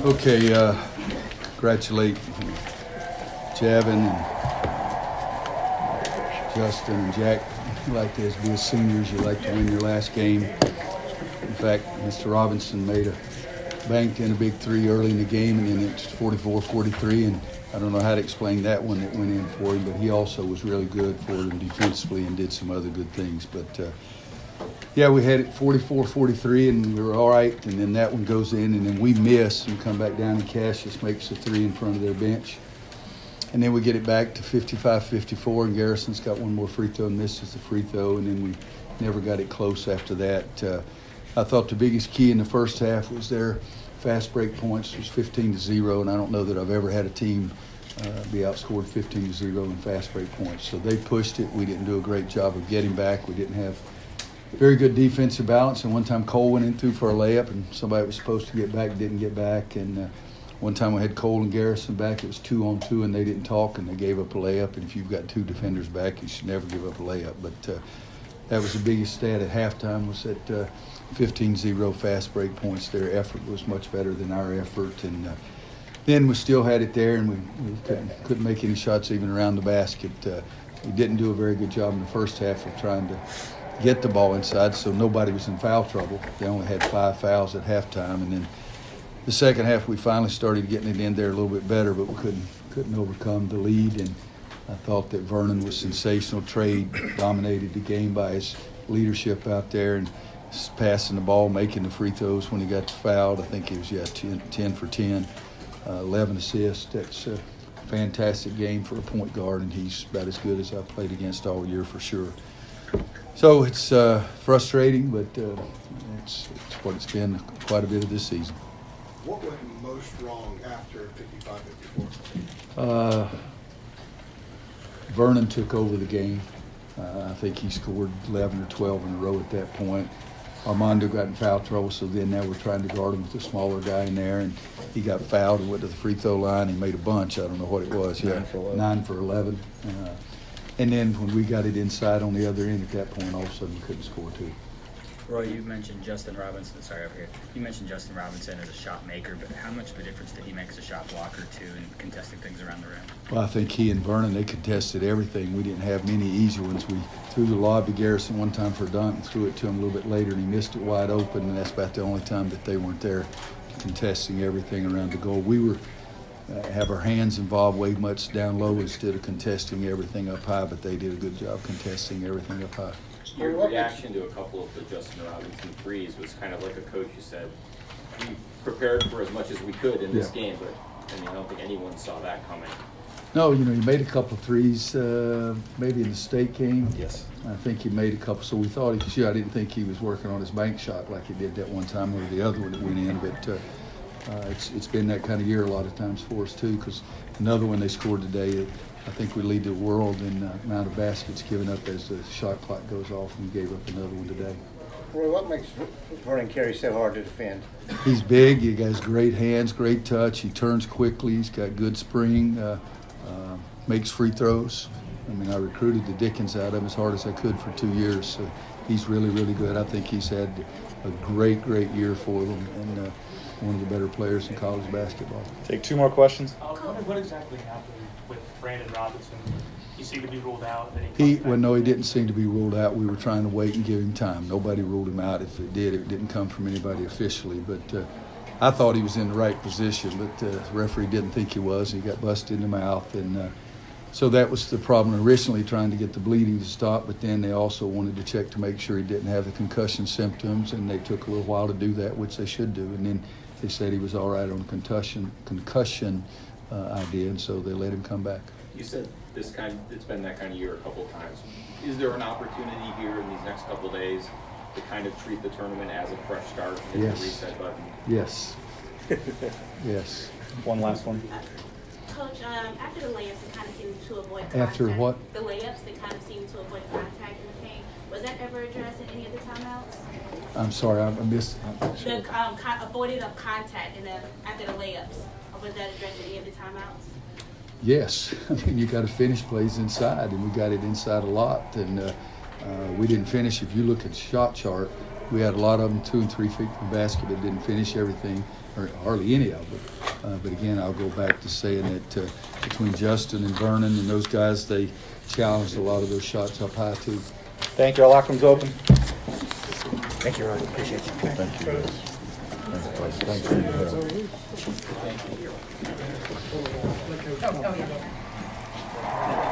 Okay, congratulate Javin and Justin and Jack. You like to be as seniors, you like to win your last game. In fact, Mr. Robinson banked in a big three early in the game, and then it's 44-43, and I don't know how to explain that one that went in for him, but he also was really good for them defensively and did some other good things. But yeah, we had it 44-43, and we were all right, and then that one goes in, and then we miss and come back down, and Cassius makes a three in front of their bench. And then we get it back to 55-54, and Garrison's got one more free throw and misses the free throw, and then we never got it close after that. I thought the biggest key in the first half was their fast break points was 15-0, and I don't know that I've ever had a team be outscored 15-0 in fast break points. So they pushed it. We didn't do a great job of getting back. We didn't have very good defensive balance, and one time Cole went in through for a layup, and somebody was supposed to get back didn't get back, and one time we had Cole and Garrison back. It was 2-on-2, and they didn't talk, and they gave up a layup. And if you've got two defenders back, you should never give up a layup. But that was the biggest stat at halftime, was that 15-0 fast break points. Their effort was much better than our effort, and then we still had it there, and we couldn't make any shots even around the basket. We didn't do a very good job in the first half of trying to get the ball inside, so nobody was in foul trouble. They only had 5 fouls at halftime, and then the second half we finally started getting it in there a little bit better, but we couldn't overcome the lead. And I thought that Vernon was sensational. Trey dominated the game by his leadership out there and passing the ball, making the free throws when he got fouled. I think he was 10 for 10, 11 assists. That's a fantastic game for a point guard, and he's about as good as I've played against all year for sure. So it's frustrating, but it's what it's been quite a bit of this season. What went most wrong after 55-54? Vernon took over the game. I think he scored 11 or 12 in a row at that point. Armando got in foul trouble, so then now we're trying to guard him with a smaller guy in there, and he got fouled and went to the free throw line. He made a bunch. I don't know what it was. 9 for 11. And then when we got it inside on the other end at that point, all of a sudden we couldn't score two. Roy, you mentioned Justin Robinson. Sorry, over here. You mentioned Justin Robinson as a shot maker, but how much of a difference did he make as a shot blocker too, and contesting things around the rim? Well, I think he and Vernon, they contested everything. We didn't have many easy ones. We threw the lob to Garrison one time for a dunk and threw it to him a little bit later, and he missed it wide open, and that's about the only time that they weren't there contesting everything around the goal. We were have our hands involved way much down low instead of contesting everything up high, but they did a good job contesting everything up high. Your reaction to a couple of the Justin Robinson threes was kind of like a coach who said, we prepared for as much as we could in this game, but I don't think anyone saw that coming. No, he made a couple threes, maybe in the state game. Yes. I think he made a couple, so we thought he could shoot. I didn't think he was working on his bank shot like he did that one time or the other one that went in, but it's been that kind of year a lot of times for us too, because another one they scored today, I think we lead the world in amount of baskets given up as the shot clock goes off, and we gave up another one today. Roy, what makes Vernon Carey so hard to defend? He's big. He has great hands, great touch. He turns quickly. He's got good spring. Makes free throws. I recruited the Dickens out of him as hard as I could for 2 years. So he's really, really good. I think he's had a great year for them, and one of the better players in college basketball. Take 2 more questions. What exactly happened with Brandon Robinson? He seemed to be ruled out. He didn't seem to be ruled out. We were trying to wait and give him time. Nobody ruled him out. If it did, it didn't come from anybody officially. But I thought he was in the right position, but the referee didn't think he was. He got busted in the mouth, and so that was the problem originally, trying to get the bleeding to stop, but then they also wanted to check to make sure he didn't have the concussion symptoms, and they took a little while to do that, which they should do. And then they said he was all right on concussion idea, and so they let him come back. You said it's been that kind of year a couple of times. Is there an opportunity here in these next couple of days to kind of treat the tournament as a fresh start and hit the reset button? Yes. Yes. One last one. Coach, after the layups, they kind of seemed to avoid contact. After what? The layups, they kind of seemed to avoid contact in the paint. Was that ever addressed in any of the timeouts? I'm sorry, I missed. The avoiding of contact after the layups. Was that addressed in any of the timeouts? Yes. You got to finish plays inside, and we got it inside a lot. And we didn't finish. If you look at the shot chart, We had a lot of them 2 and 3 feet from the basket, but didn't finish everything, or hardly any of it. But again, I'll go back to saying that between Justin and Vernon and those guys, they challenged a lot of those shots up high too. Thank you. Our locker room's open. Thank you, Ron. Appreciate you. Thank you, guys. Thanks for your help.